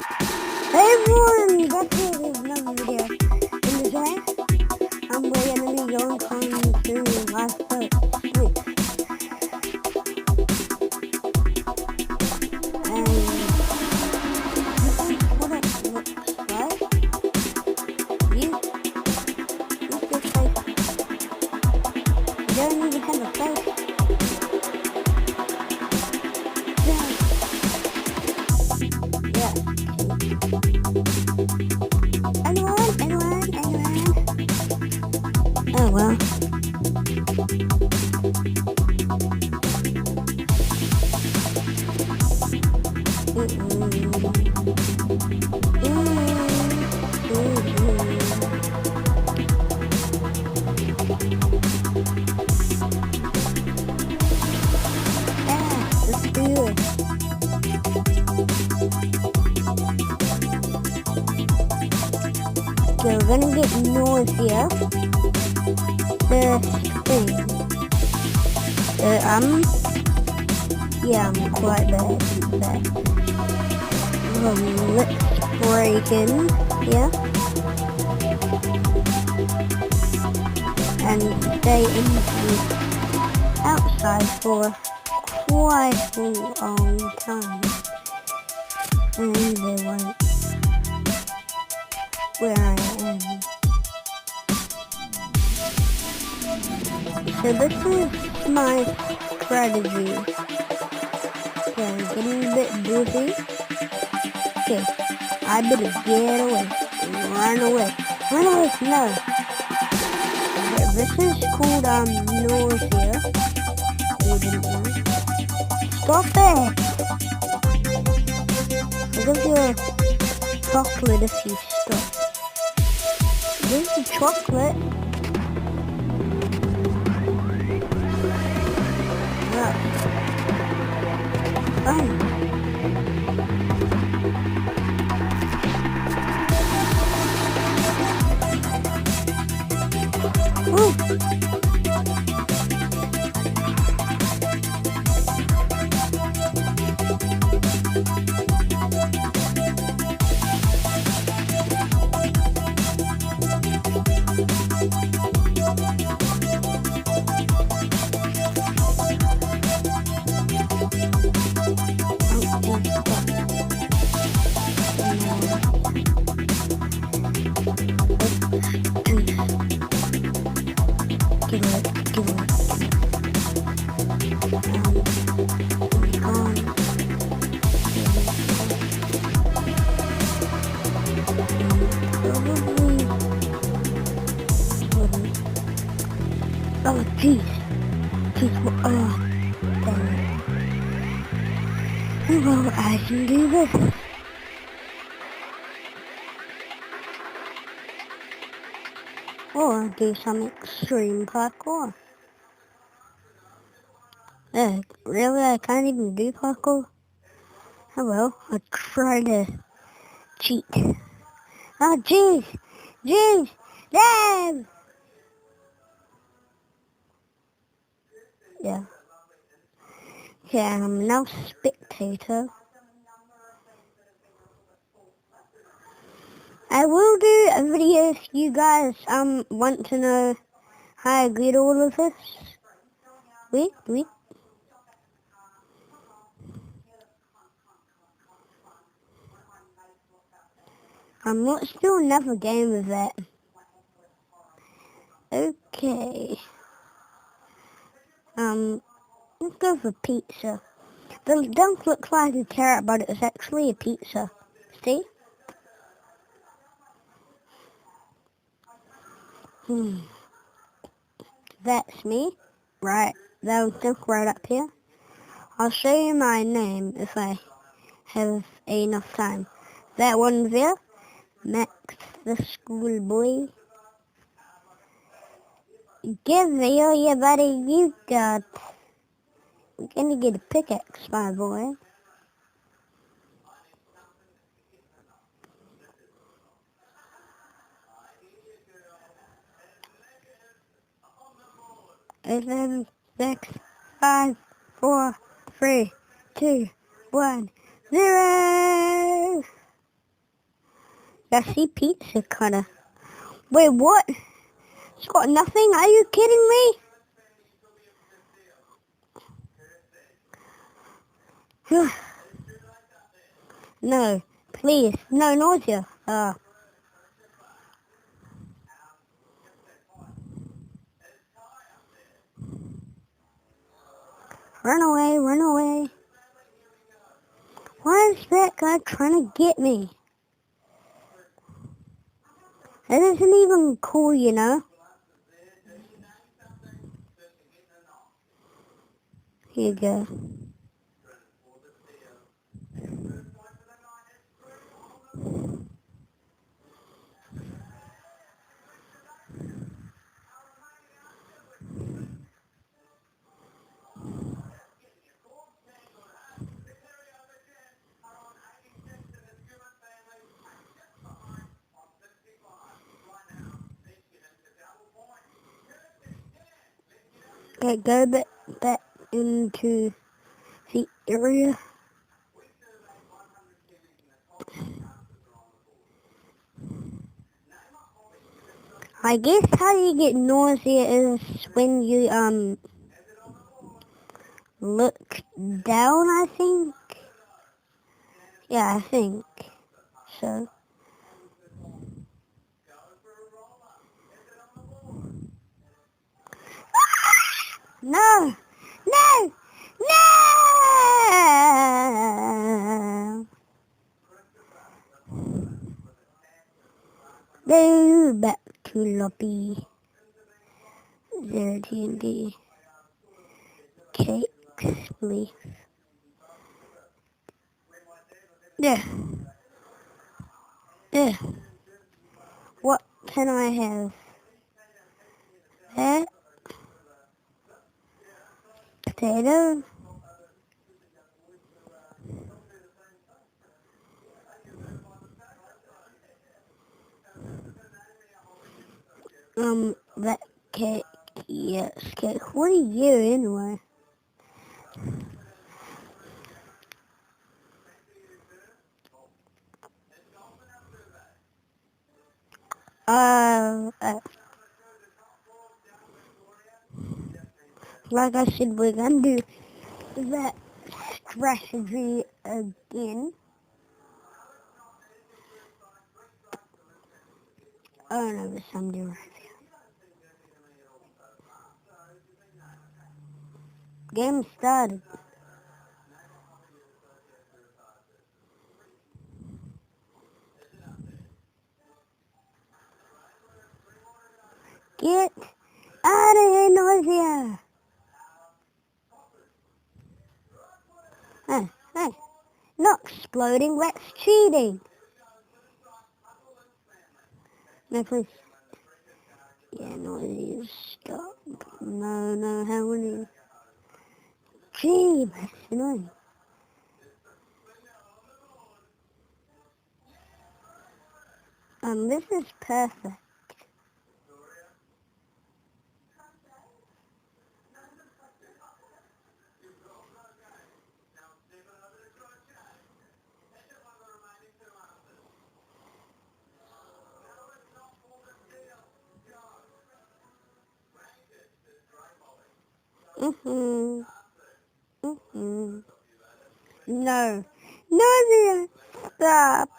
Hey everyone, back here with another video. In today, we're gonna be going on to lifeboat spleef. And this is what it looks like. You just like, you don't even have a face. Yeah. Anyone? Oh well. Yeah, let's do it. Okay, we're gonna get north here. First thing. Yeah, I'm quite bad at that. Let's break in here. And stay in the outside for quite a long time. And they won't where I am. So this is my strategy. Okay, I'm getting a bit dizzy. Okay, I better get away. Run away. Run away, no. Okay, this is called north here. You didn't know. Stop it! I'll give you a chocolate if you stop. Here's the chocolate. Yeah. Fine. Ooh. Oh jeez, damn it. Well, I can do this. Or do some extreme parkour. Really? I can't even do parkour? Oh well, I'll try to cheat. Oh jeez! Damn! Yeah. Okay, I'm now spectator. I will do a video if you guys want to know how I get all of this. Wait. Let's do another game of that. Okay. Let's go for pizza. It does look like a carrot, but it's actually a pizza. See? That's me. Right. That'll look right up here. I'll show you my name if I have enough time. That one there. Max the schoolboy. Give me all your buddy you got. I'm gonna get a pickaxe, my boy. And then 6, 5, 4, 3, 2, 1, 0. I see pizza cutter. Wait, what? It's got nothing? Are you kidding me? No, please. No nausea. Run away, run away. Why is that guy trying to get me? That isn't even cool, you know? Here you go. Okay, go back into the area. I guess how you get nausea is when you look down, I think. Yeah, I think so. No! No! No! Go back to lobby. 0TND. Cake, spleef. Yeah. Yeah. What can I have? That? Potato? That cake. Yes, cake. What are you anyway? Like I said, we're gonna do that strategy again. Oh no, there's somebody right there. Game started. Get out of here, nausea! Hey, hey, not exploding, that's cheating! No, please. Yeah, nausea, stop. No, how many? Gee, that's annoying. This is perfect. No. Nausea, stop.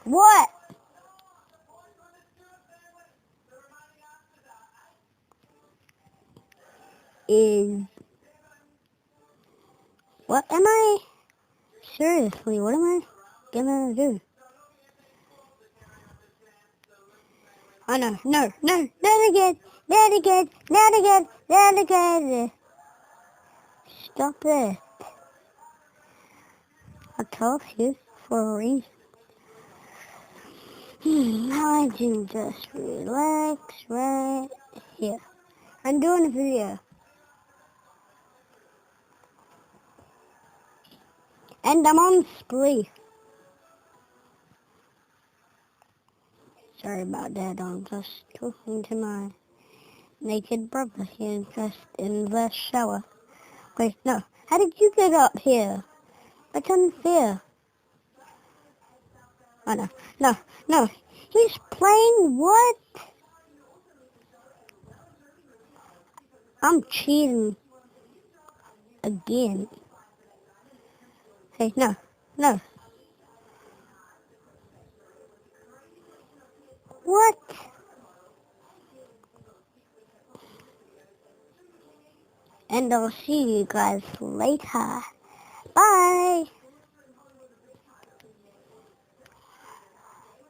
What? What am I? Seriously, what am I gonna do? Oh no, not again, not again, not again, not again. Stop it. I told you for a reason. I can just relax right here. I'm doing a video. And I'm on spleef. Sorry about that. I'm just talking to my naked brother here just in the shower. Wait, no. How did you get up here? That's unfair. Oh, no. No, no. He's playing what? I'm cheating. Again. Hey, no. No. What? And I'll see you guys later. Bye.